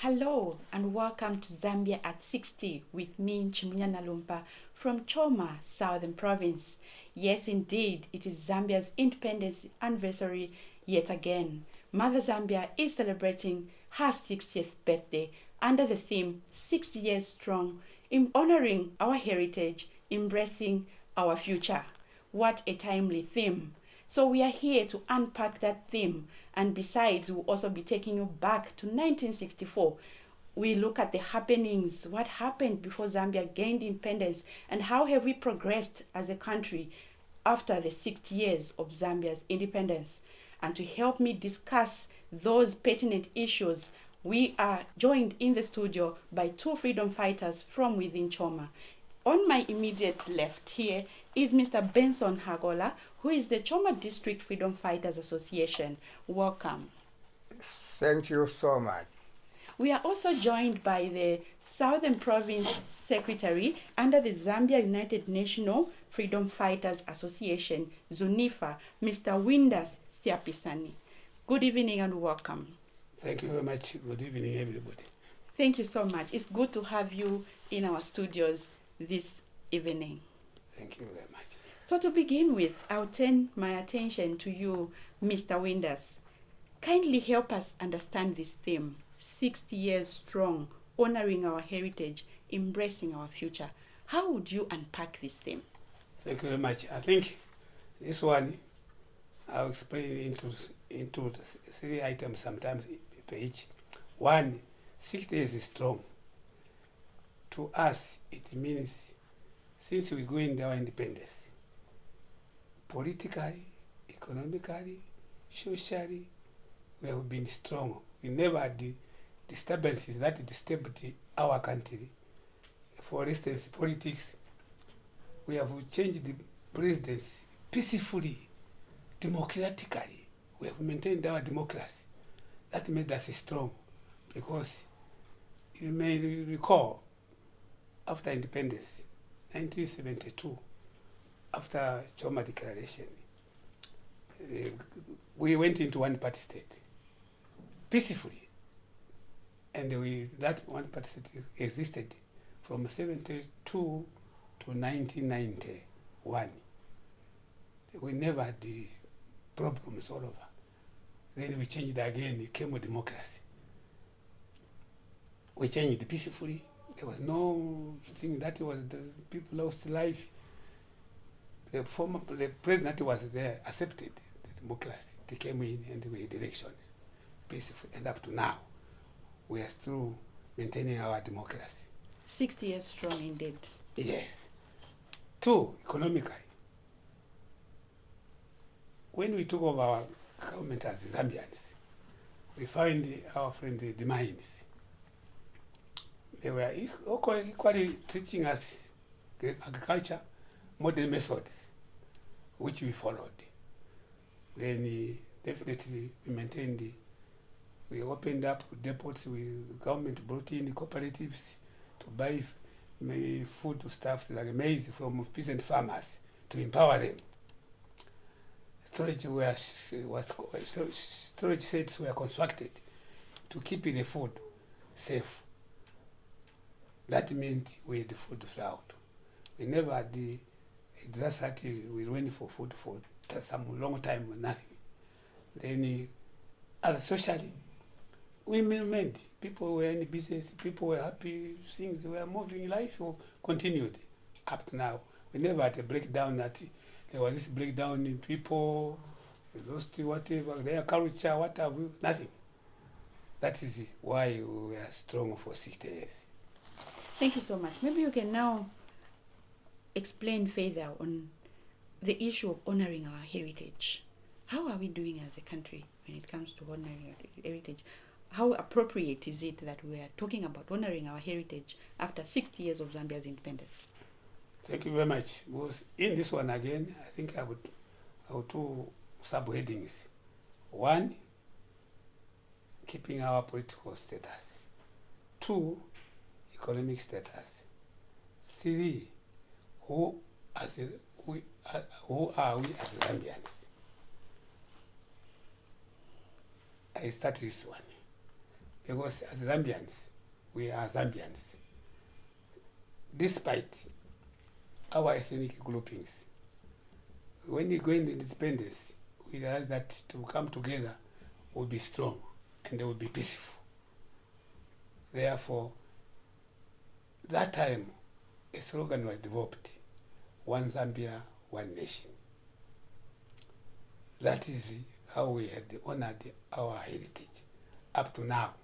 Hello and welcome to Zambia at 60 with me, Chimunya Nalumpa from Choma, Southern Province. Yes, indeed, it is Zambia's independence anniversary yet again. Mother Zambia is celebrating her 60th birthday under the theme 60 Years Strong, in honoring our heritage, embracing our future. What a timely theme. So we are here to unpack that theme, and besides, we'll also be taking you back to 1964. We look at the happenings, what happened before Zambia gained independence, and how have we progressed as a country after the 60 years of Zambia's independence. And to help me discuss those pertinent issues, we are joined in the studio by two freedom fighters from within Choma. On my immediate left here is Mr. Benson Hagola, who is the Choma District Freedom Fighters Association. Welcome. Thank you so much. We are also joined by the Southern Province Secretary under the Zambia United National Freedom Fighters Association, ZUNIFA, Mr. Windas Siapisani. Good evening and welcome. Thank you very much. Good evening, everybody. Thank you so much. It's good to have you in our studios this evening. Thank you very much. So to begin with, I'll turn my attention to you, Mr. Windas. Kindly help us understand this theme, 60 years strong, honoring our heritage, embracing our future. How would you unpack this theme? Thank you very much. I think this one, I'll explain into three items sometimes per each. One, 60 years is strong. To us, it means since we gained our independence, politically, economically, socially, we have been strong. We never had the disturbances that disturbed our country. For instance, politics, we have changed the presidency peacefully, democratically. We have maintained our democracy. That made us strong because you may recall after independence, 1972, after Choma Declaration, we went into one-party state peacefully, and that one-party state existed from 72 to 1991. We never had the problems all over. Then we changed again, it came with democracy. We changed peacefully. There was no thing that was the people lost life. The president was there, accepted the democracy. They came in and we had elections, peaceful. And up to now, we are still maintaining our democracy. 60 years strong indeed. Yes. Two, economically. When we took over our government as Zambians, we find our friend the mines. They were equally teaching us agriculture, modern methods, which we followed. Then definitely we maintained, we opened up depots, government brought in cooperatives to buy foodstuffs like maize from peasant farmers to empower them. Storage sets were constructed to keep the food safe. That meant we had the food throughout. We never had the disaster. We went for food for some long time, nothing. Then, socially, we made. People were in business, people were happy, things were moving in life, continued up to now. We never had a breakdown that there was this breakdown in people, lost whatever, their culture, what have you, nothing. That is why we are strong for 60 years. Thank you so much. Maybe you can now explain further on the issue of honoring our heritage. How are we doing as a country when it comes to honoring our heritage? How appropriate is it that we are talking about honoring our heritage after 60 years of Zambia's independence? Thank you very much. Because in this one again, I think I would two subheadings. One, keeping our political status. Two, economic status. Three, who are we as Zambians? I start this one. because as Zambians, we are Zambians. Despite our ethnic groupings, when you go into independence, we realize that to come together will be strong and they will be peaceful. Therefore, that time, a slogan was developed: one Zambia, one nation. That is how we had honored our heritage up to now.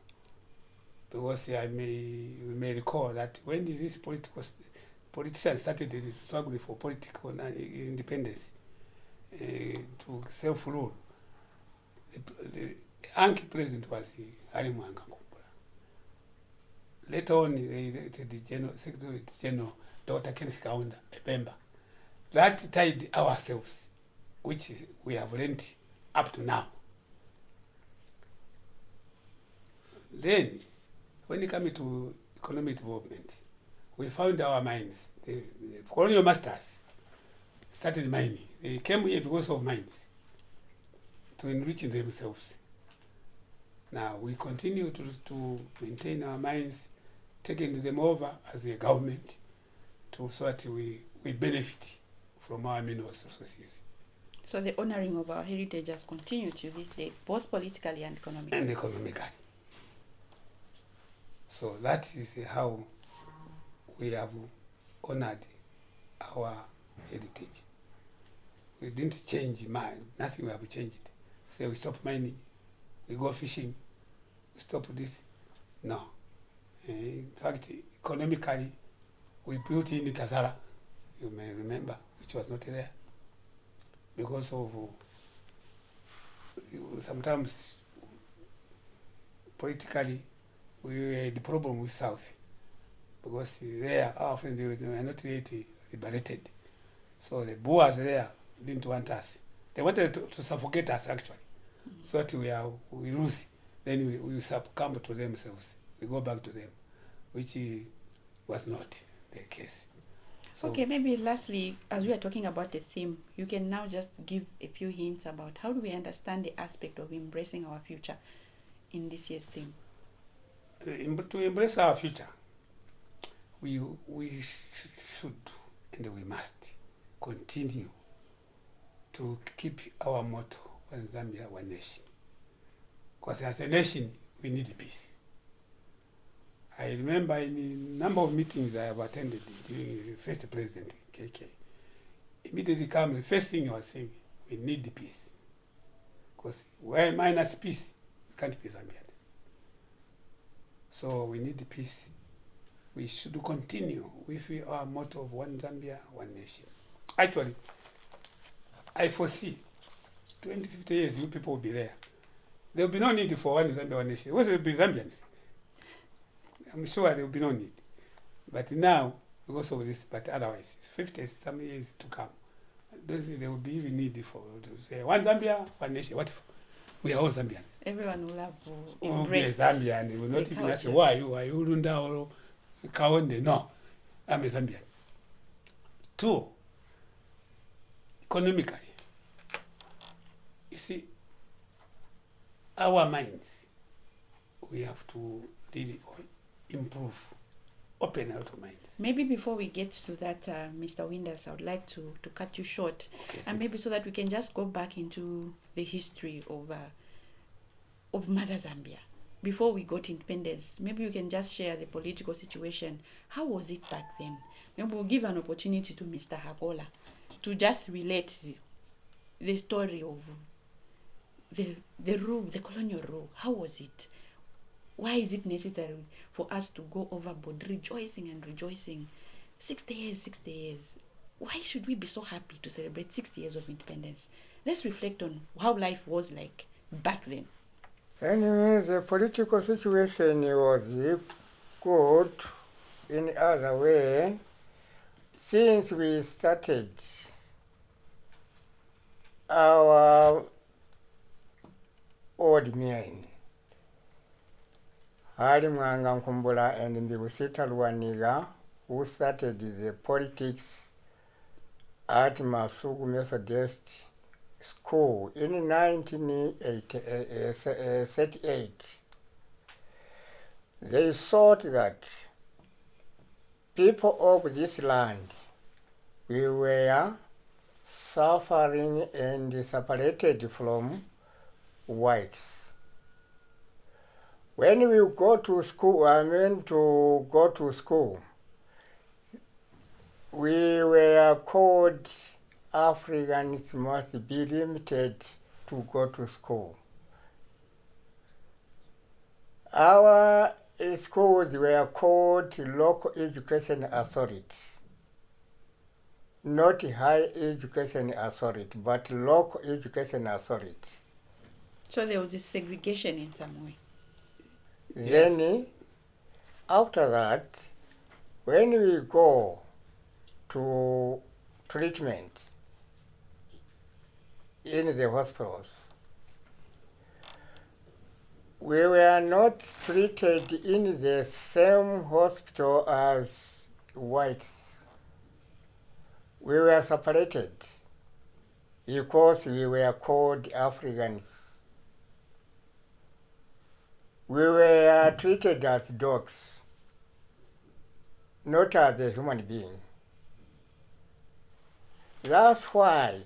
Because we may recall that when these politicians started this struggle for political independence, to self-rule, the Anki president was Alimwanga Kumbula. Later on, the General Secretary General, Dr. Kenneth Kaunda, a member. That tied ourselves, which we have learned up to now. Then, when it comes to economic development, we found our mines. The colonial masters started mining. They came here because of mines, to enrich themselves. Now, we continue to maintain our mines, taking them over as a government, so that we benefit from our mineral resources. So the honoring of our heritage has continued to this day, both politically and economically. And economically. So that is how we have honored our heritage. We didn't change mine, nothing we have changed. Say we stop mining, we go fishing, we stop this. No. In fact, economically, we built in Tazara, you may remember, which was not there. Because of sometimes politically we had the problem with South, because there our friends were not really liberated. So the Boers there didn't want us. They wanted to suffocate us actually, so that we lose. Then we succumb to themselves. We go back to them, which was not the case. So, okay, maybe lastly, as we are talking about the theme, you can now just give a few hints about how do we understand the aspect of embracing our future in this year's theme. To embrace our future, we should and we must continue to keep our motto, one Zambia, one nation. Because as a nation, we need peace. I remember in a number of meetings I have attended during the first president, KK. Immediately come, the first thing he was saying, we need peace. Because where minus peace, we can't be Zambians. So we need peace. We should continue with our motto of one Zambia, one nation. Actually, I foresee 20, 50 years, you people will be there. There will be no need for one Zambia, one nation. What will be Zambians? I'm sure there will be no need. But now, because of this, but otherwise, 50 some years to come, there will be even need for to say one Zambia, one nation. What if we are all Zambians? Everyone will have to We'll be embrace Zambian. They will not even ask, why are you Runda or Kaonde? No, I'm a Zambian. Two, economically, you see, our minds, we have to really improve, open out of minds. Maybe before we get to that, Mr. Winders, I would like to cut you short, Okay, and maybe so that we can just go back into the history of Mother Zambia. Before we got independence, maybe you can just share the political situation. How was it back then? Maybe we'll give an opportunity to Mr. Hagola to just relate the story of the rule, the colonial rule. How was it? Why is it necessary for us to go overboard, rejoicing and rejoicing? 60 years, 60 years. Why should we be so happy to celebrate 60 years of independence? Let's reflect on how life was like back then. Anyway, the political situation was good in other way. Since we started our old mine, Halimwanga Nkumbula and Mbigusita Luaniga, who started the politics at Masugu Methodist School in 1938. They thought that people of this land, we were suffering and separated from whites. When we go to school, we were called Africans must be limited to go to school. Our schools were called local education authority, not high education authority, but local education authority. So there was a segregation in some way. Yes. Then, after that, when we go to treatment in the hospitals, we were not treated in the same hospital as whites. We were separated because we were called Africans. We were treated as dogs, not as a human being. That's why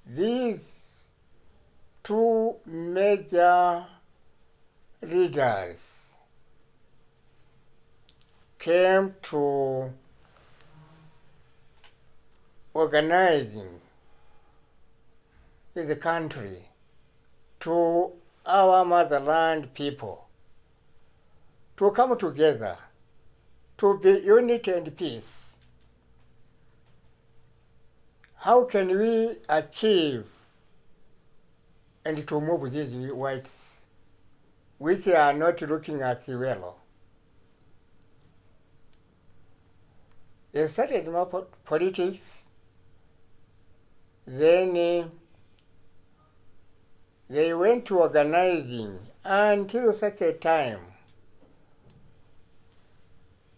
these two major leaders came to organizing the country to our motherland people to come together to be unity and peace. How can we achieve and to move these whites which are not looking at well? They started more politics, then they went to organizing until such a time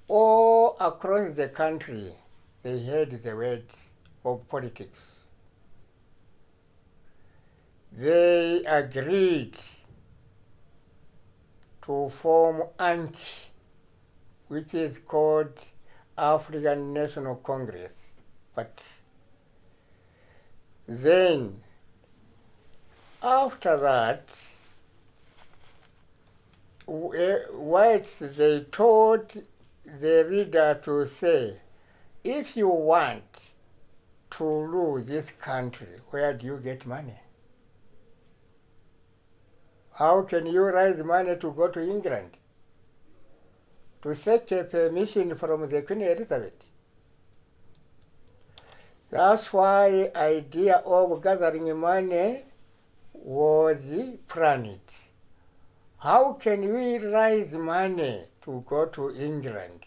all across the country they heard the word of politics. They agreed to form ANCI, which is called African National Congress. But then, after that, whites, they told the leader to say, if you want to rule this country, where do you get money? How can you raise money to go to England to seek a permission from the Queen Elizabeth? That's why idea of gathering money was planned. How can we raise money to go to England?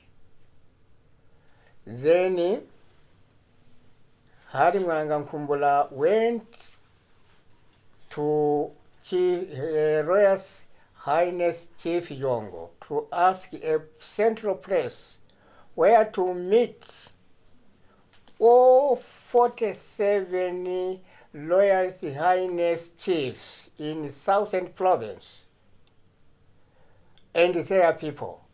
Then Hari Mwanga Nkumbula went to Royal Highness Chief Yongo to ask a central place where to meet all 47 Royal Highness Chiefs in Southern Province and their people.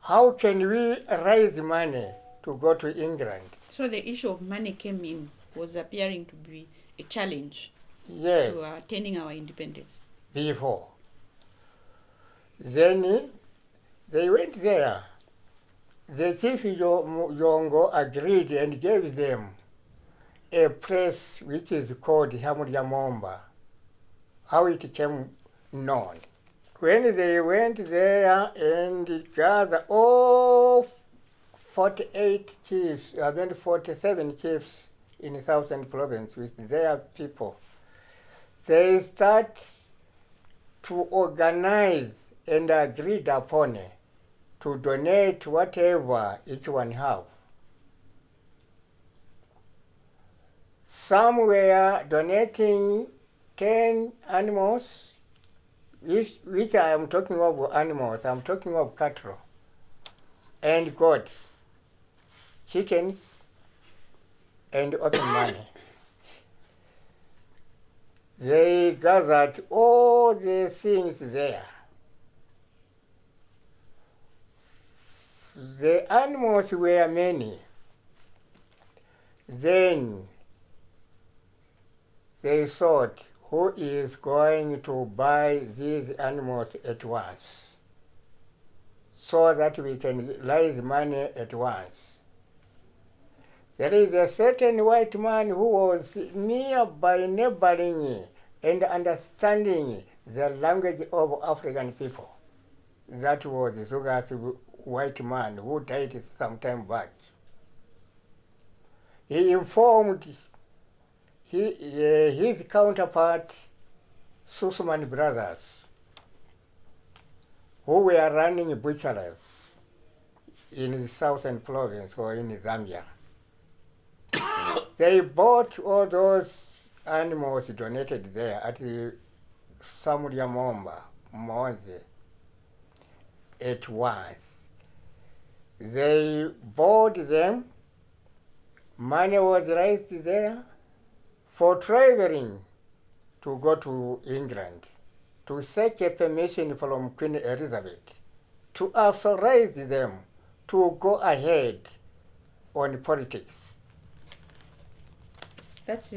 How can we raise money to go to England? So the issue of money came in, was appearing to be a challenge Yes, to attaining our independence. before. Then they went there. The Chief Yongo agreed and gave them a place which is called Hamurya Momba, how it came known. When they went there and gathered all 47 chiefs in Southern Province with their people, they start to organize and agreed upon to donate whatever each one have. Some were donating 10 animals, which I am talking of animals, I'm talking of cattle, and goats, chickens, and open money. They gathered all the things there. The animals were many. Then they thought, who is going to buy these animals at once so that we can raise money at once? There is a certain white man who was nearby, neighboring and understanding the language of African people. That was Zuga's white man who died some time back. He informed his counterpart, Susman brothers, who were running butcheries in the southern province or in Zambia. They bought all those animals donated there at the Samuria Momba, Monze, at once. They bought them, money was raised there for traveling to go to England, to seek a permission from Queen Elizabeth to authorize them to go ahead on politics. That's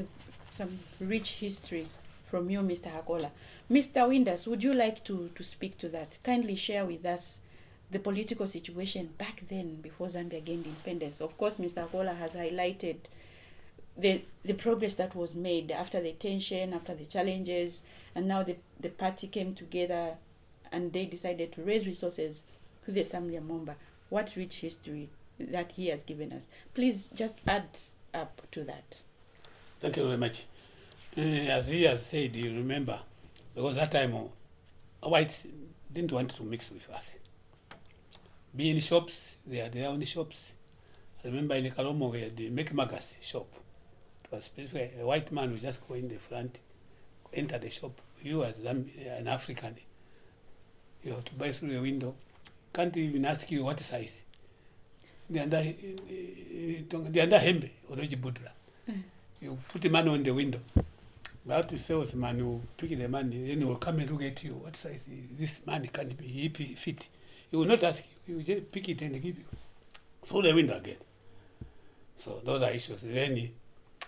some rich history from you, Mr. Hakola. Mr. Winders, would you like to speak to that? Kindly share with us the political situation back then before Zambia gained independence. Of course, Mr. Hakola has highlighted the progress that was made after the tension, after the challenges, and now the party came together and they decided to raise resources to the Samuria Momba. What rich history that he has given us. Please just add up to that. Thank you very much. As he has said, you remember, because that time whites didn't want to mix with us. Be in shops, they had their own shops. I remember in Kalomo we had the Make Magas shop. It was specifically a white man would just go in the front, enter the shop. You as an African, you have to buy through the window. Can't even ask you what size. The under hembe or budra. You put the money on the window. But the salesman will pick the money, then he will come and look at you. What size is this money can be fit? He will not ask you. He will just pick it and give you through the window again. So those are issues. Then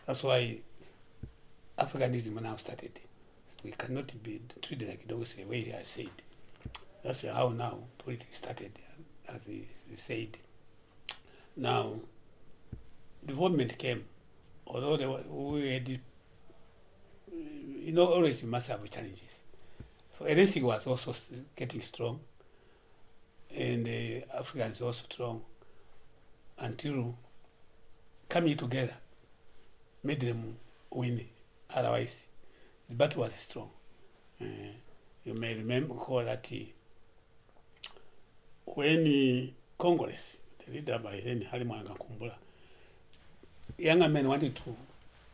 that's why Africanism now started. So we cannot be treated like dogs the way I said. That's how now politics started, as he said. Now, development came. Although we had, always you must have challenges. So anything was also getting strong, and the Africans also strong, until coming together made them win. Otherwise, the battle was strong. You may remember that when Congress, the leader by then Halimana Kumbula, younger men wanted to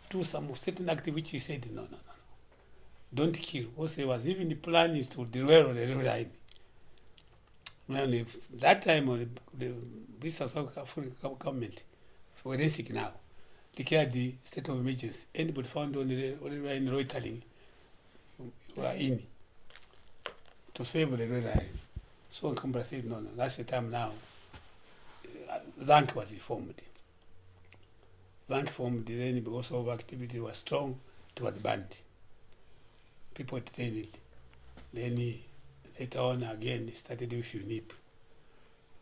do some certain activity. He said, no, don't kill. Also, was even the plan is to derail the rail line. When that time, the South African government, for anything now, declared the state of emergency. Anybody found on the line loitering, you are in to save the rail line. So Kumbula said, no, that's the time now. Zank was formed. Zank formed, then because of activity was strong, it was banned. People detained it. Then later on again started with UNIP,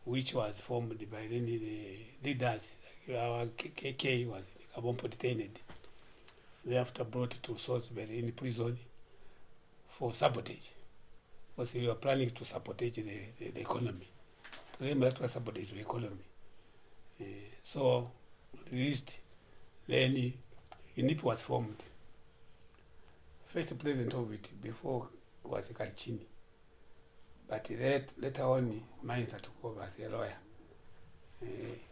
which was formed by then the leaders. Our KK was in Gabon detained. Thereafter brought to Salisbury in prison for sabotage. Because we were planning to sabotage the economy. To them that was sabotage the economy. So at least then UNIP was formed. First president of it before was Karichini. But later on, Mainza took over as a lawyer.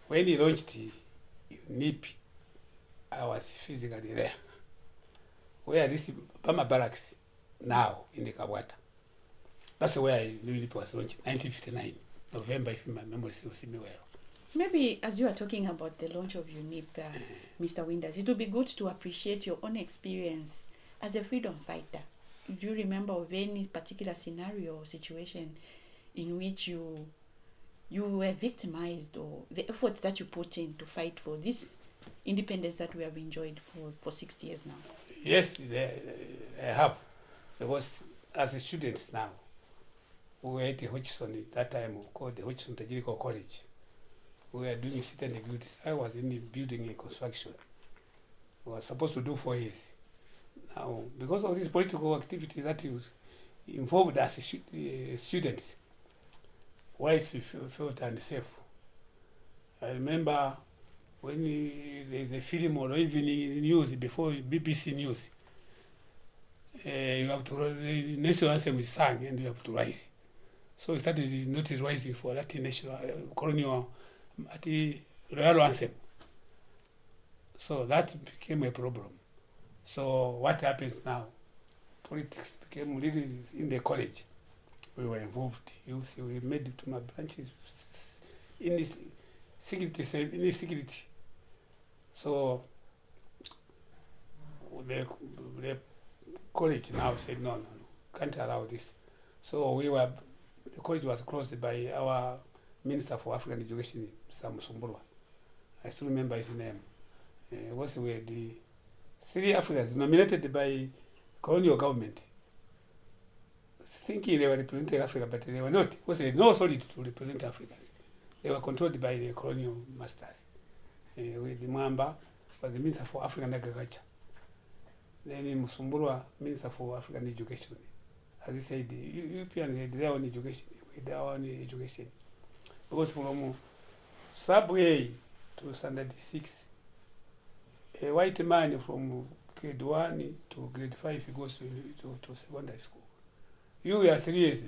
When he launched UNIP, I was physically there. Where this Bama Barracks now in the Kawata. That's where UNIP was launched, 1959, November, if my memory serves me well. Maybe as you are talking about the launch of UNIP, Mr. Winders, it would be good to appreciate your own experience As a freedom fighter, do you remember of any particular scenario or situation in which you were victimized, or the efforts that you put in to fight for this independence that we have enjoyed for 60 years now? Yes, I have. Because as a student now, we were at Hodgson, that time called the Hodgson Technical College. We were doing certain activities. I was in the building and construction. I was supposed to do 4 years. Now, because of these political activities that involved us students, whilst felt unsafe. I remember when there's a film or evening news before BBC News, you have to, the national anthem is sung and you have to rise. So we started not rising for that national colonial at the royal anthem. So that became a problem. So what happens now? Politics became really in the college. We were involved. You see, we made it to my branches in this security. So the college now said no, can't allow this. So the college was closed by our Minister for African Education, Sam Sumburwa. I still remember his name. We were the 3 Africans nominated by colonial government, thinking they were representing Africa, but they were not. Because they had no authority to represent Africans. They were controlled by the colonial masters. With the Mwamba was the Minister for African Agriculture. Then Musumburwa, Minister for African Education. As he said, the Europeans had their own education, with their own education. Because from subway to standard 6, a white man from grade 1 to grade 5 he goes to secondary school. You were 3 years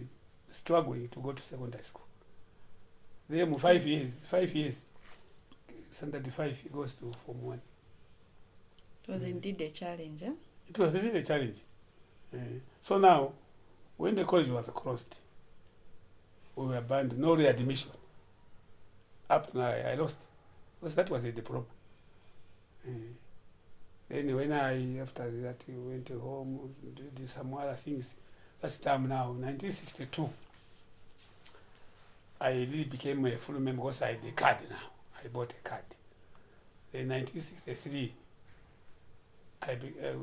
struggling to go to secondary school. Then 5 years, standard 5 he goes to Form 1. It was indeed a challenge, eh? It was really a challenge. So now, when the college was closed, we were banned, no readmission. Up to now, I lost. Because that was the problem. Then when after that, went home, did some other things. That's time now, 1962. I really became a full member because I had a card now. I bought a card. In 1963,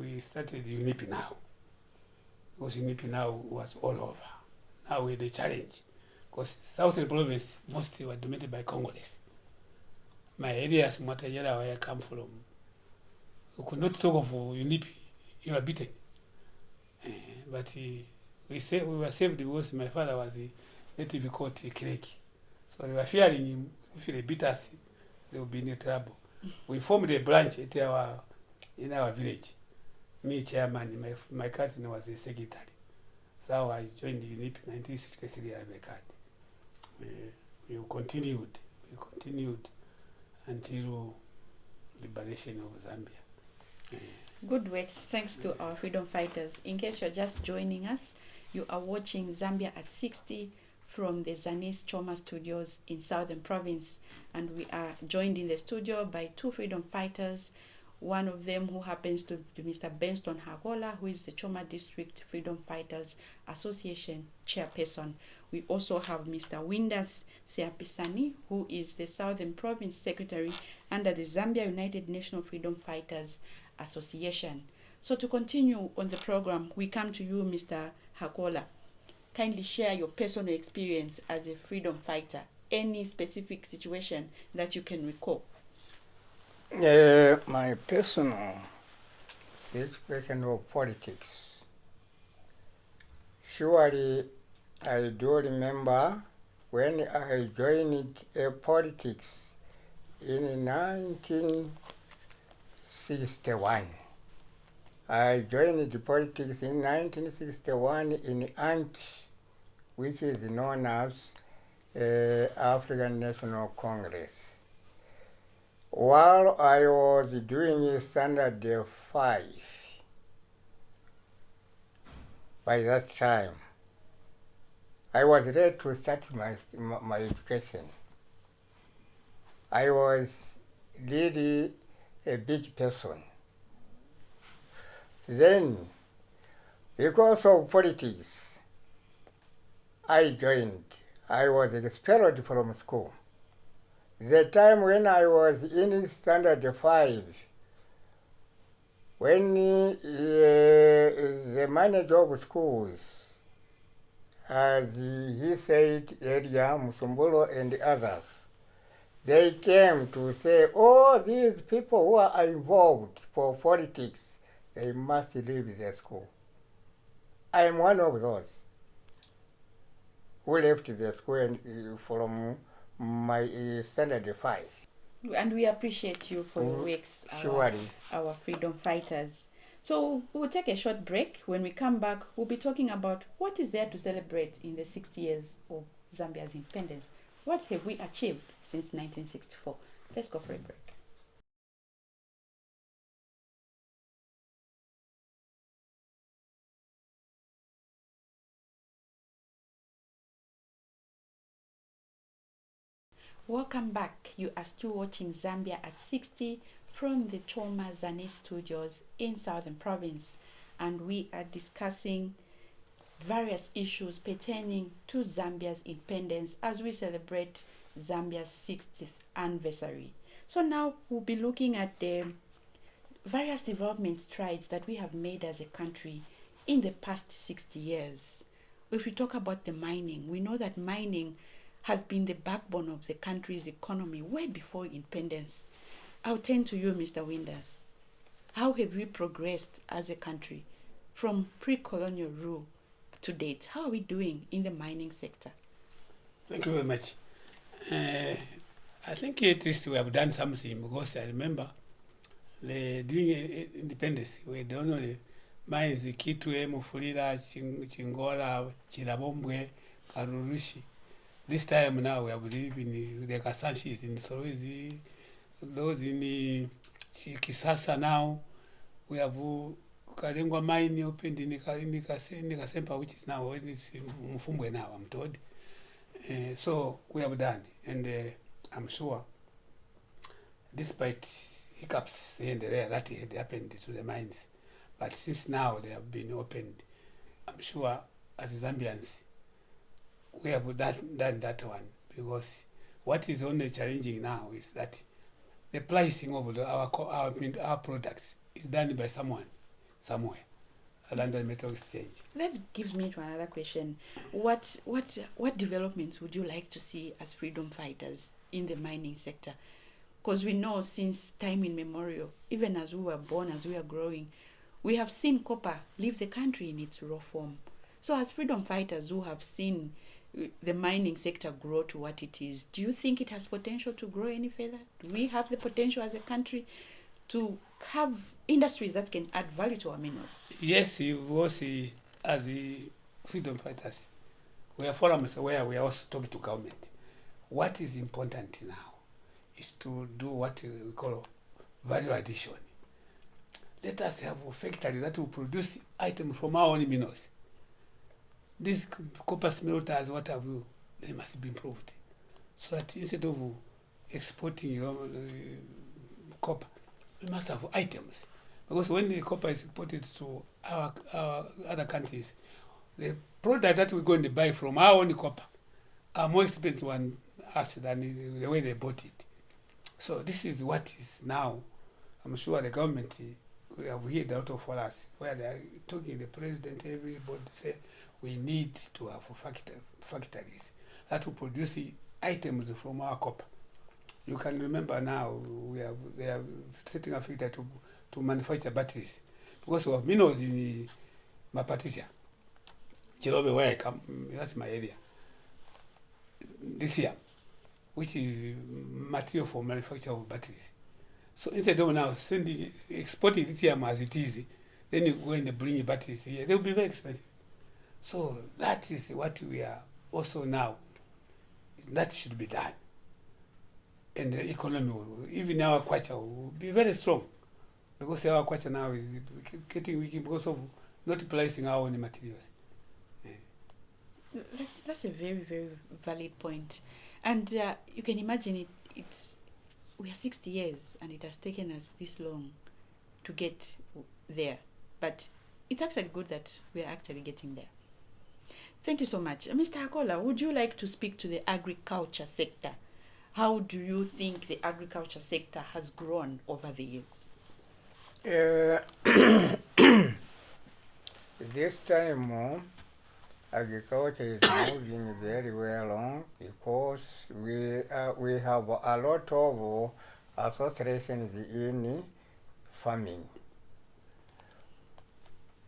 we started UNIP now. Because UNIP now was all over. Now we had a challenge. Because Southern province mostly were dominated by Congolese. My areas, Matajara, where I come from, we could not talk of UNIP. You were beaten. But we were saved because my father was a native called Kireki. So they were fearing him. If they beat us, they would be in trouble. We formed a branch in our village. Me, chairman, my cousin was a secretary. So I joined the UNIP in 1963. I have a card. We continued until liberation of Zambia. Good works. Thanks to our freedom fighters. In case you're just joining us, you are watching Zambia at 60 from the Zanis Choma studios in Southern Province. And we are joined in the studio by 2 freedom fighters. One of them who happens to be Mr. Benston Hagola, who is the Choma District Freedom Fighters Association chairperson. We also have Mr. Windas Seapisani, who is the Southern Province Secretary under the Zambia United National Freedom Fighters Association. So to continue on the program, we come to you, Mr. Hagola. Kindly share your personal experience as a freedom fighter. Any specific situation that you can recall. My personal situation of politics. Surely, I do remember when I joined politics in 1961. I joined the politics in 1961 in ANT, which is known as African National Congress. While I was doing Standard 5, by that time, I was ready to start my education. I was really a big person. Then Because of politics, I joined. I was expelled from school. The time when I was in standard 5, when the manager of schools, as he said earlier, Musumbulo and others, they came to say, oh, these people who are involved for politics, they must leave the school. I am one of those who left the school and, from my standard 5. And we appreciate you for your works, Surely. our freedom fighters. So we'll take a short break. When we come back, we'll be talking about what is there to celebrate in the 60 years of Zambia's independence. What have we achieved since 1964? Let's go for a break. Welcome back. You are still watching Zambia at 60 from the Choma Zanis studios in Southern Province, and we are discussing various issues pertaining to Zambia's independence as we celebrate Zambia's 60th anniversary. So now we'll be looking at the various development strides that we have made as a country in the past 60 years. If we talk about the mining, we know that mining has been the backbone of the country's economy way before independence. I'll turn to you, Mr. Winders. How have we progressed as a country from pre-colonial rule to date? How are we doing in the mining sector? Thank you very much. I think at least we have done something, because I remember during independence, we had only mines Kitwe, Mufulira, Chingola, Chirabombwe, Karurushi. This time now we have lived in the Kasanshis, in Solwezi, those in Kisasa now. We have Kalengwa mine opened in Kasempa, which is now in Mfumbwe now, I'm told. So we have done, and I'm sure, despite hiccups here and there that had happened to the mines, but since now they have been opened, I'm sure as Zambians, we have done that one, because what is only challenging now is that the pricing of our products is done by someone, somewhere, at London Metal Exchange. That gives me to another question. What developments would you like to see as freedom fighters in the mining sector? Because we know since time immemorial, even as we were born, as we are growing, we have seen copper leave the country in its raw form. So as freedom fighters who have seen the mining sector grow to what it is, do you think it has potential to grow any further? Do we have the potential as a country to have industries that can add value to our minerals? Yes, was as the freedom fighters, we are forums where we are also talking to government. What is important now is to do what we call value addition. Let us have a factory that will produce items from our own minerals. These copper smelters, what have you, they must be improved. So that instead of exporting copper, we must have items. Because when the copper is exported to our other countries, the product that we're going to buy from our own copper are more expensive than us than the way they bought it. So this is what is now, I'm sure the government, we have heard a lot of for us, where they are talking, the president, everybody say, we need to have factories that will produce the items from our copper. You can remember now they are setting a factory to manufacture batteries, because we have minerals in Mapatisha, Chirobe, where I come, that's my area. Lithium, which is material for manufacture of batteries. So instead of now exporting lithium as it is, then you go and bring batteries here, they will be very expensive. So that is what we are also now, that should be done. And the economy, even our kwacha will be very strong, because our kwacha now is getting weak because of not pricing our own materials. That's a very, very valid point. And you can imagine we are 60 years and it has taken us this long to get there. But it's actually good that we're actually getting there. Thank you so much. Mr. Akola, would you like to speak to the agriculture sector? How do you think the agriculture sector has grown over the years? This time, agriculture is moving very well on because we have a lot of associations in farming.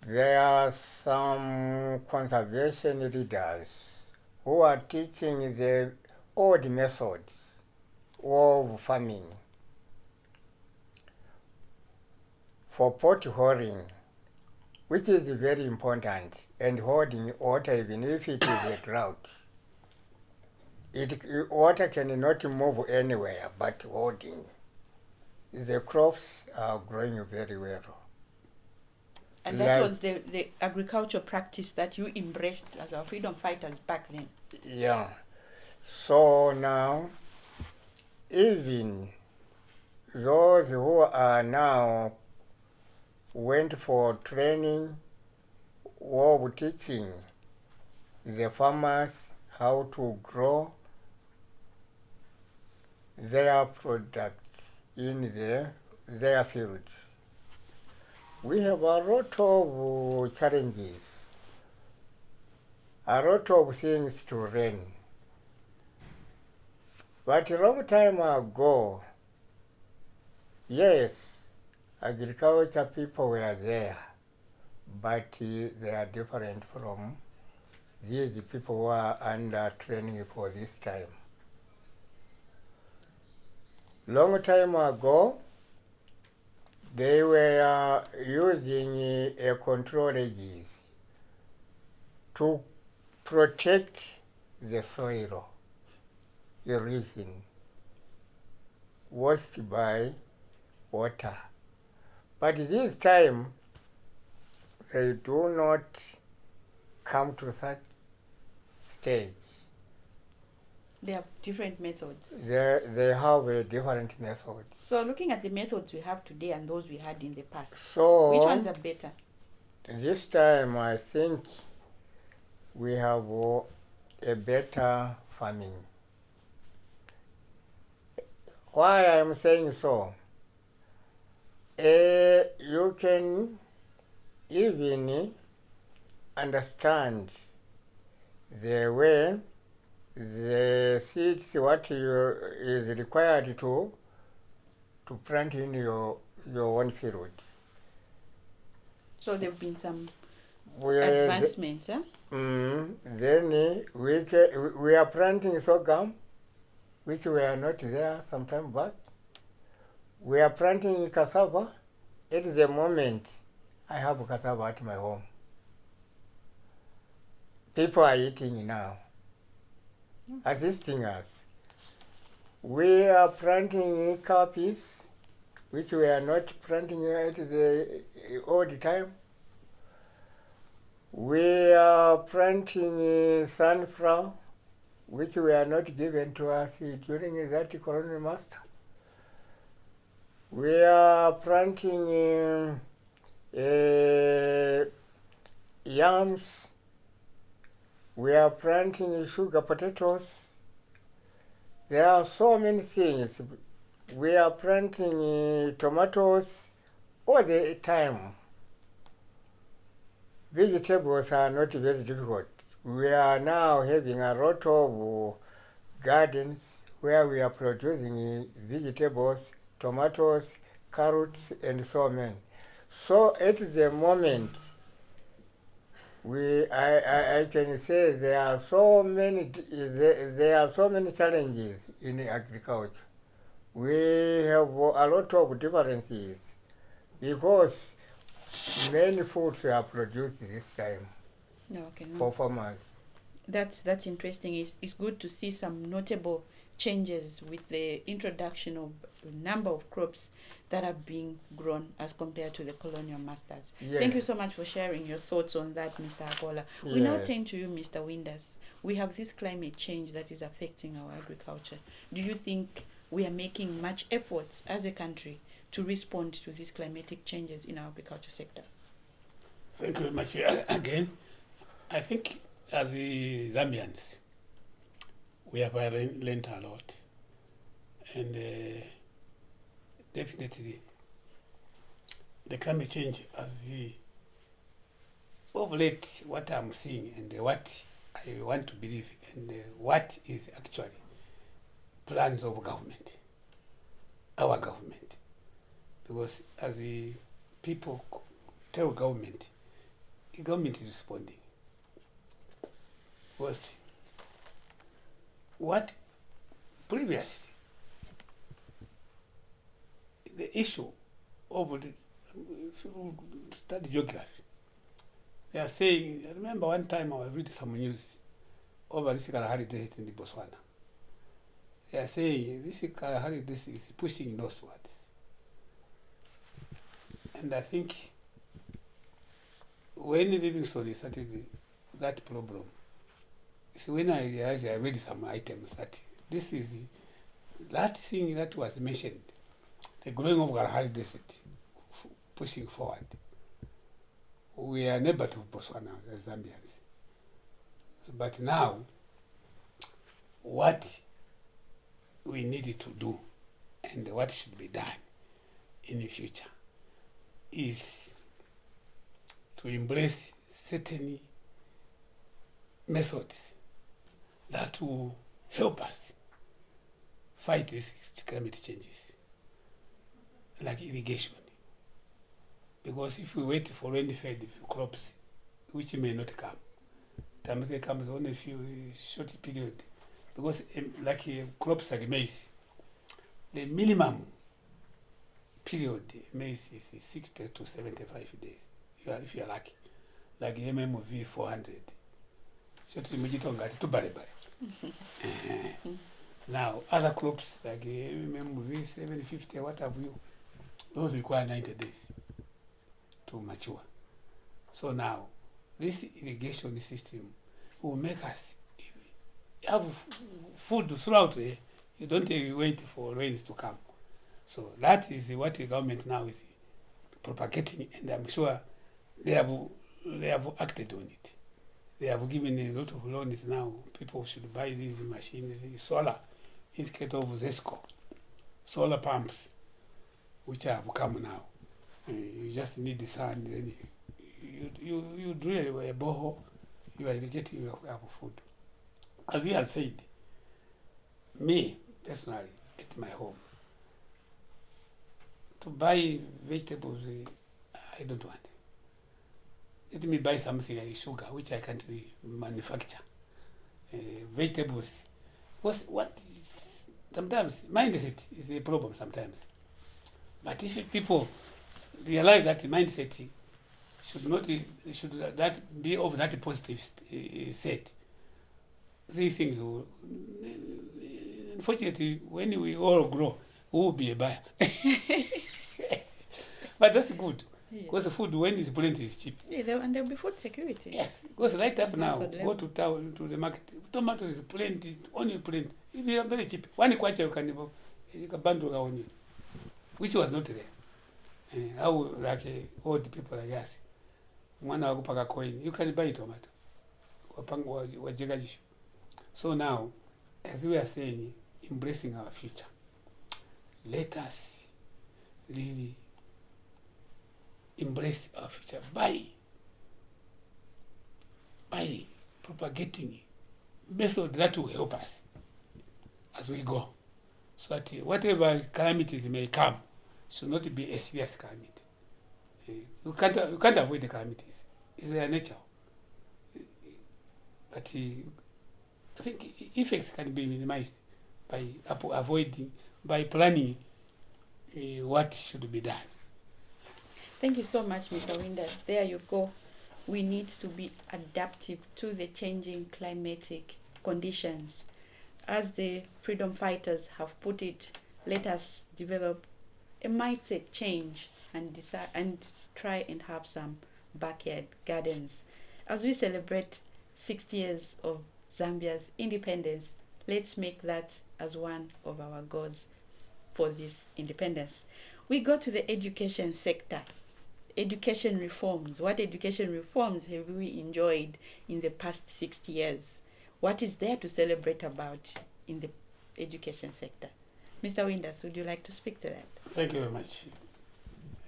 There are some conservation leaders who are teaching the old methods of farming for pot holding, which is very important, and holding water even if it is a drought. Water cannot move anywhere but holding. The crops are growing very well. And that was the agricultural practice that you embraced as our freedom fighters back then. Yeah. So now, even those who are now went for training of teaching the farmers how to grow their products in their fields. We have a lot of challenges, a lot of things to learn. But a long time ago, yes, agriculture people were there, but they are different from these people who are under training for this time. Long time ago, they were using control agents to protect the soil erosion washed by water. But this time, they do not come to such stage. They have different methods. They have a different method. So looking at the methods we have today and those we had in the past, So which ones are better? this time I think we have a better farming. Why I'm saying so? You can even understand the way the seeds what is required to plant in your own field. So there have been some Where advancements, huh? Then we are planting sorghum, which were not there some time back. We are planting cassava. At the moment, I have cassava at my home. People are eating now, assisting us. We are planting coffees, which we are not planting at the old time. We are planting sunflower, which were not given to us during that colonial master. We are planting yams. We are planting sugar potatoes. There are so many things. We are planting tomatoes all the time. Vegetables are not very difficult. We are now having a lot of gardens where we are producing vegetables, tomatoes, carrots, and so many. So at the moment, I can say there are so many challenges in agriculture. We have a lot of differences because many foods are produced this time for farmers. That's interesting. It's good to see some notable changes with the introduction of a number of crops that are being grown as compared to the colonial masters. Yes. Thank you so much for sharing your thoughts on that, Mr. Akola. We now turn to you, Mr. Winders. We have this climate change that is affecting our agriculture. Do you think we are making much efforts as a country to respond to these climatic changes in our agriculture sector? Thank you very much again. I think as the Zambians, we have learned a lot. And definitely the climate change as the of late, what I'm seeing and what I want to believe and what is actually plans of government, our government. Because as the people tell government, the government is responding. Because what previously, the issue of the, if you study geography, they are saying, I remember one time I was reading some news over this Kalahari Desert in Botswana. They are saying this Kalahari Desert is pushing northwards. And I think when Livingstone started that problem, so when I realized, I read some items that this is that thing that was mentioned, the growing of Kalahari Desert pushing forward. We are neighbor to Botswana as Zambians. But now, what we need to do and what should be done in the future is to embrace certain methods that will help us fight these climate changes, like irrigation. Because if we wait for rain-fed crops, which may not come, times they comes only a few short period. Because crops like maize, the minimum period maize is 60 to 75 days. If you are lucky, like MMV 400. Now other crops like MMV 750, what have you, those require 90 days to mature. So now, this irrigation system will make us have food throughout the year. You don't wait for rains to come. So that is what the government now is propagating, and I'm sure they have acted on it. They have given a lot of loans now. People should buy these machines, solar, instead of Zesco, solar pumps, which have come now. You just need the sun, then you drill a borehole, you are irrigating your food. As he has said, me personally at my home, to buy vegetables, I don't want. Let me buy something like sugar, which I can't manufacture. Vegetables. Sometimes mindset is a problem sometimes. But if people realize that mindset should that be of that positive set, these things will, unfortunately, when we all grow, we will be a buyer. But that's good. Because the food, when it's plenty, is cheap. Yeah, and there'll be food security. Yes, because right up now, go to town, to the market, tomato is plenty, onion plenty. It is very cheap. One kwacha you can bundle onion, which was not there. How like old people like us, mwana wakupaka coin, you can buy tomato. So now, as we are saying, embracing our future, let us really embrace our future by propagating method that will help us as we go, so that whatever calamities may come should not be a serious calamity. You can't avoid the calamities. It's their nature. But I think effects can be minimized by avoiding, by planning what should be done. Thank you so much, Mr. Winders. There you go. We need to be adaptive to the changing climatic conditions. As the freedom fighters have put it, let us develop a mindset change and decide and try and have some backyard gardens. As we celebrate 60 years of Zambia's independence, let's make that as one of our goals for this independence. We go to the education sector. education reforms. What education reforms have we enjoyed in the past 60 years? What is there to celebrate about in the education sector? Mr. Winders, would you like to speak to that? Thank you very much.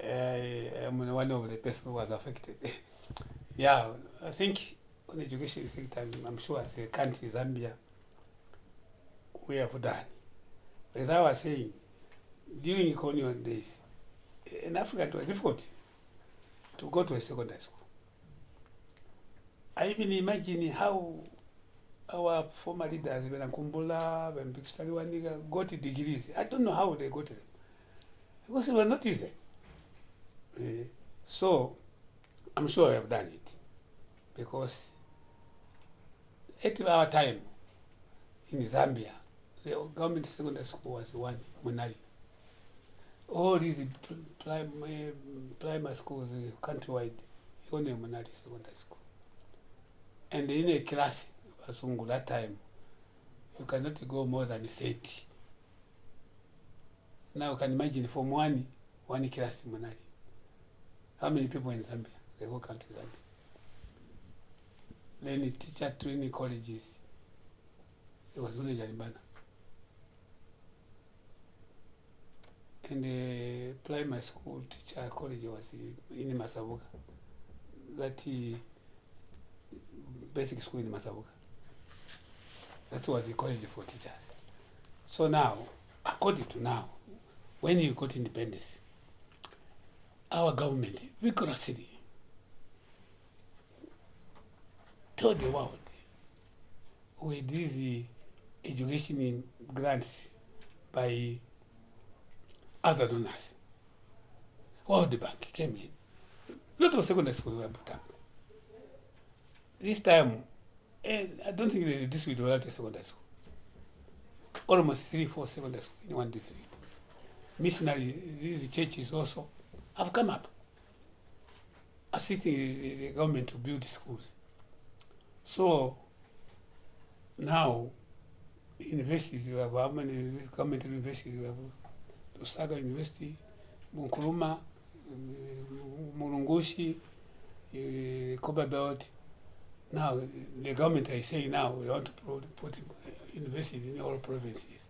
I am one of the person who was affected. Yeah, I think on education sector, I'm sure the country, Zambia, we have done. As I was saying, during colonial days, in Africa it was difficult to go to a secondary school. I even imagine how our former leaders, Kumbula, Bikstaliwaniga, got degrees. I don't know how they got them. Because it was not easy. So, I'm sure we have done it. Because at our time in Zambia, the government secondary school was one, Munali. All these primary schools countrywide, only Munali secondary school. And in a class, that time, you cannot go more than 30. Now you can imagine from one class in Munali. How many people in Zambia? The whole country Zambia. Then the teacher training colleges, it was only Jaribana. And the primary school teacher college was in Masabuga. That basic school in Masabuga. That was a college for teachers. So now, according to now, when you got independence, our government vigorously told the world with these education grants by other donors. World Bank came in. A lot of secondary schools were put up. This time, I don't think the district will have a secondary school. Almost 3-4 secondary schools in one district. Missionary, these churches also have come up, assisting the government to build schools. So now, universities, we have how many government universities? We have Lusaka University, Bunkuruma, Mulungushi, Koba Belt. Now, the government is saying now we want to put universities in all provinces.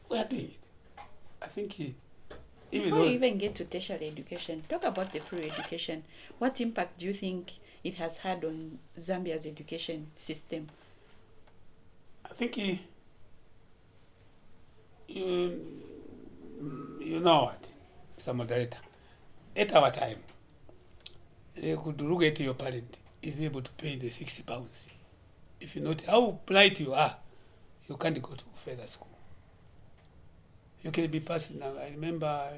We are doing it. I think before you even get to tertiary education, talk about the free education. What impact do you think it has had on Zambia's education system? I think you know what, Mr. Moderator, at our time, you could look at your parent is able to pay the £60. If you know how polite you are, you can't go to further school. You can be passing. I remember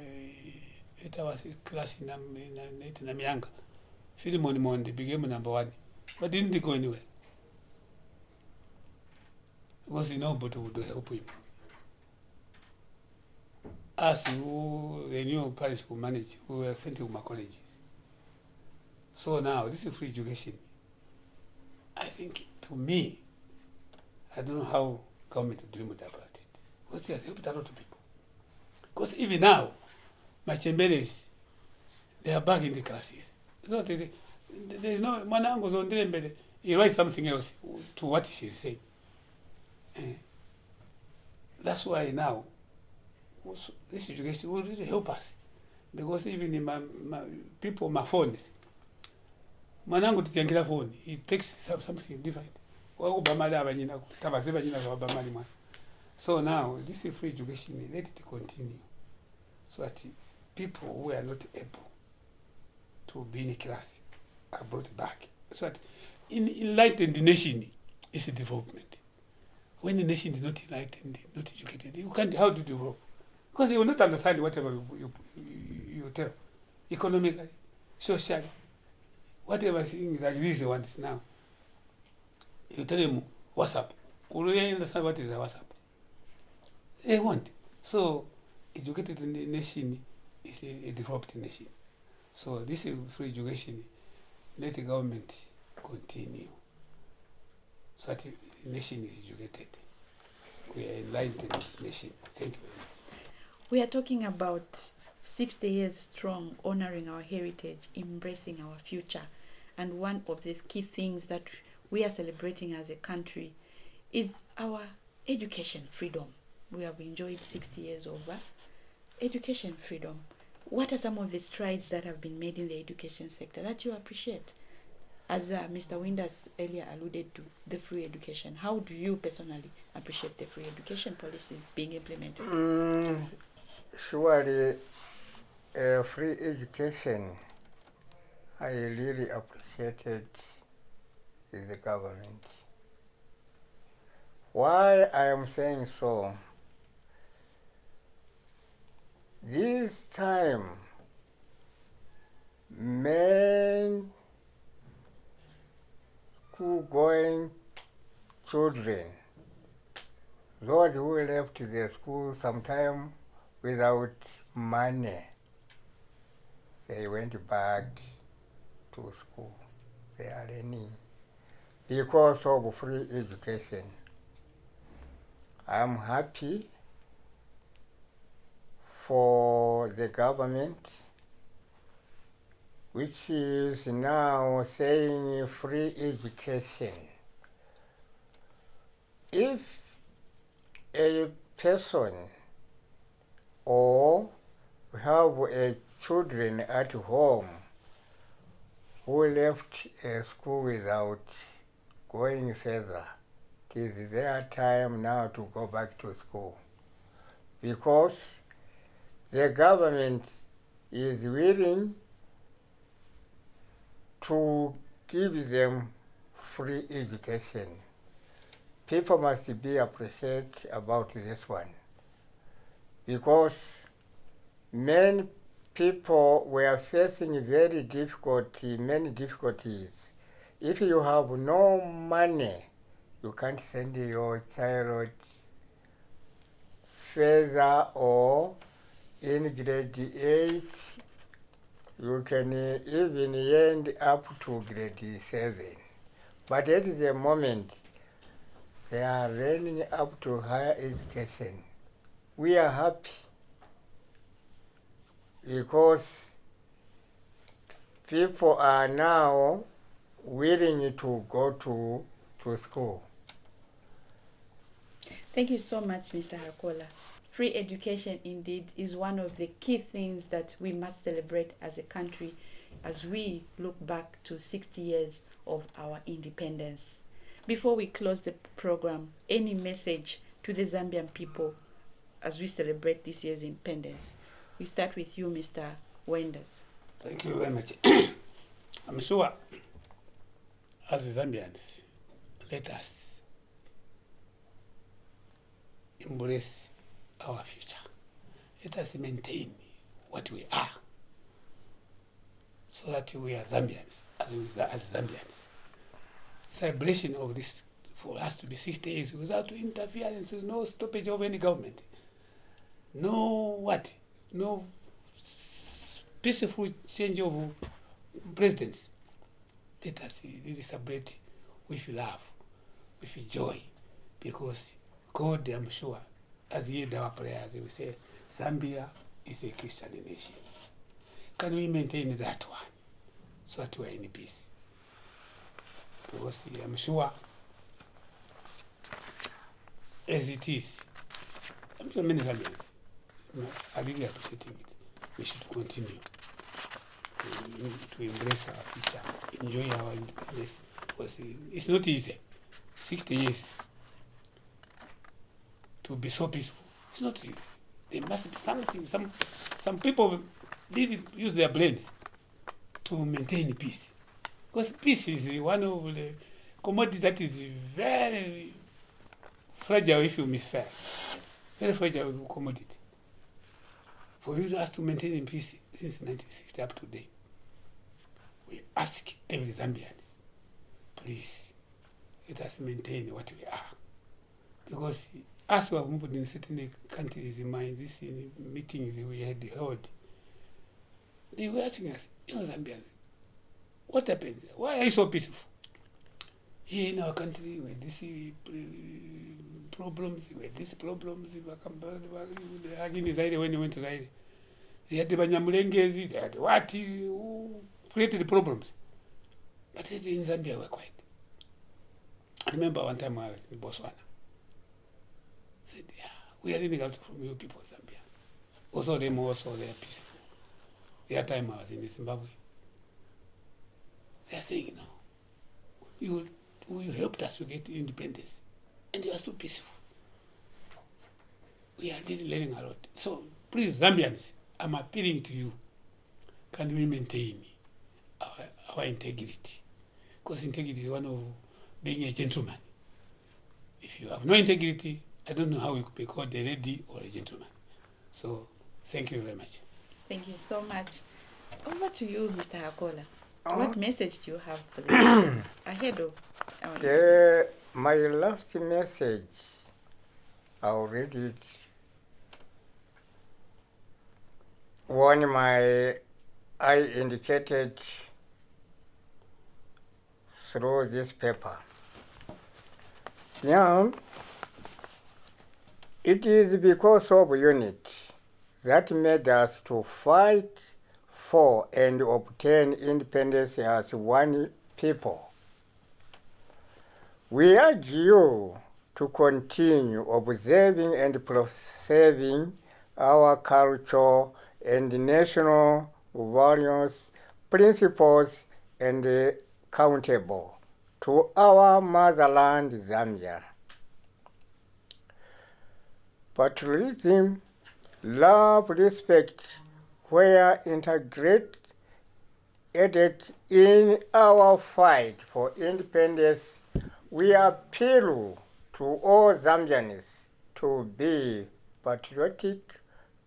at our class in Namyanga, Philemon Monde became number 1, but didn't go anywhere. Because nobody would help him. Us who the new parish who manage, who were sent to my colleges. So now, this is free education. I think, to me, I don't know how government dreamed about it. Because it has helped a lot of people. Because even now, my chamberlains, they are back in the classes. So there is no, Manango's on the he writes something else to what she's saying. That's why now, this education will really help us. Because even in my people, my phones, Manango to phone, he takes something different. So now, this is free education, let it continue. So that people who are not able to be in a class are brought back. So that in enlightened nation is a development. When the nation is not enlightened, not educated, you can't, how do you develop? Because they will not understand whatever you tell. Economically, socially, whatever things like these ones now. You tell them WhatsApp. Will they understand what is a WhatsApp? They won't. So, educated nation is a developed nation. So, this is free education. Let the government continue. So that the nation is educated. We are an enlightened nation. Thank you very much. We are talking about 60 years strong, honoring our heritage, embracing our future. And one of the key things that we are celebrating as a country is our education freedom. We have enjoyed 60 years over education freedom. What are some of the strides that have been made in the education sector that you appreciate? As Mr. Winders earlier alluded to, the free education. How do you personally appreciate the free education policy being implemented? Surely, free education, I really appreciated the government. Why I am saying so? This time, men school-going children, those who left the school sometime without money, they went back to school. They are learning because of free education. I'm happy for the government, which is now saying free education. If a person or have a children at home who left a school without going further, it is their time now to go back to school, because the government is willing to give them free education. People must be appreciative about this one, because many people were facing many difficulties. If you have no money, you can't send your child further, or in grade 8, you can even end up to grade 7. But at the moment, they are learning up to higher education. We are happy because people are now willing to go to school. Thank you so much, Mr. Hakola. Free education indeed is one of the key things that we must celebrate as a country as we look back to 60 years of our independence. Before we close the program, any message to the Zambian people as we celebrate this year's independence? We start with you, Mr. Wenders. Thank you very much. I'm sure as Zambians, let us embrace our future. Let us maintain what we are, so that we are Zambians, as Zambians. Celebration of this for us to be 60 years without interference, no stoppage of any government. No peaceful change of presidents. Let us celebrate with love, with joy, because God, I'm sure, as he heard our prayers, we say, Zambia is a Christian nation. Can we maintain that one so that we are in peace? Because I'm sure, as it is, I'm sure many Zambians are really appreciating it. We should continue to embrace our future, enjoy our independence, because it's not easy. 60 years to be so peaceful. It's not easy. There must be something, some people really use their brains to maintain peace. Because peace is one of the commodities that is very fragile if you misfire. Very fragile commodity. For you to ask to maintain peace since 1960 up to today, we ask every Zambians, please, let us maintain what we are. Because us who have moved in certain countries, in these meetings we had held, they were asking us, Zambians, what happens? Why are you so peaceful? Here in our country, we see problems, we had these problems, when you went to Zaire. They had the Banyamulengezi, they had what, who created problems. But in Zambia, we're quiet. I remember one time I was in Botswana. Said, yeah, we are learning a lot from you people in Zambia. Also, they are peaceful. The other time I was in Zimbabwe, they are saying, you helped us to get independence, and you are so peaceful. We are really learning a lot. So, please, Zambians, I'm appealing to you. Can we maintain our integrity? Because integrity is one of being a gentleman. If you have no integrity, I don't know how you could be called a lady or a gentleman. So, thank you very much. Thank you so much. Over to you, Mr. Hakola. What message do you have for the students ahead of our my last message, I'll read it. One I indicated through this paper. Yeah, it is because of unity that made us to fight for and obtain independence as one people. We urge you to continue observing and preserving our culture and national values, principles, and accountable to our motherland, Zambia. Patriotism, love, respect, where integrated in our fight for independence, we appeal to all Zambians to be patriotic,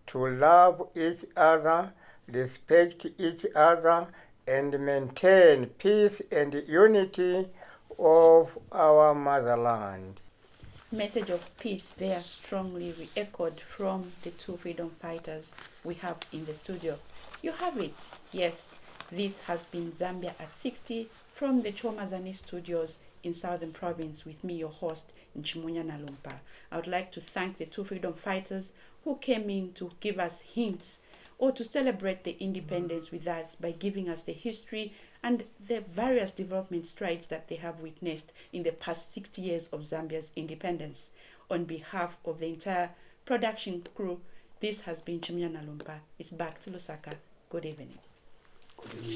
to love each other, respect each other, and maintain peace and unity of our motherland. message of peace there strongly re-echoed from the two freedom fighters we have in the studio. You have it. Yes, this has been Zambia at 60 from the Zanis studios in Southern Province with me, your host, Nchimunya Nalumpa. I would like to thank the two freedom fighters who came in to give us hints or to celebrate the independence with us by giving us the history and the various development strides that they have witnessed in the past 60 years of Zambia's independence. On behalf of the entire production crew, this has been Chimunya Nalumpa. It's back to Lusaka. Good evening. Good evening.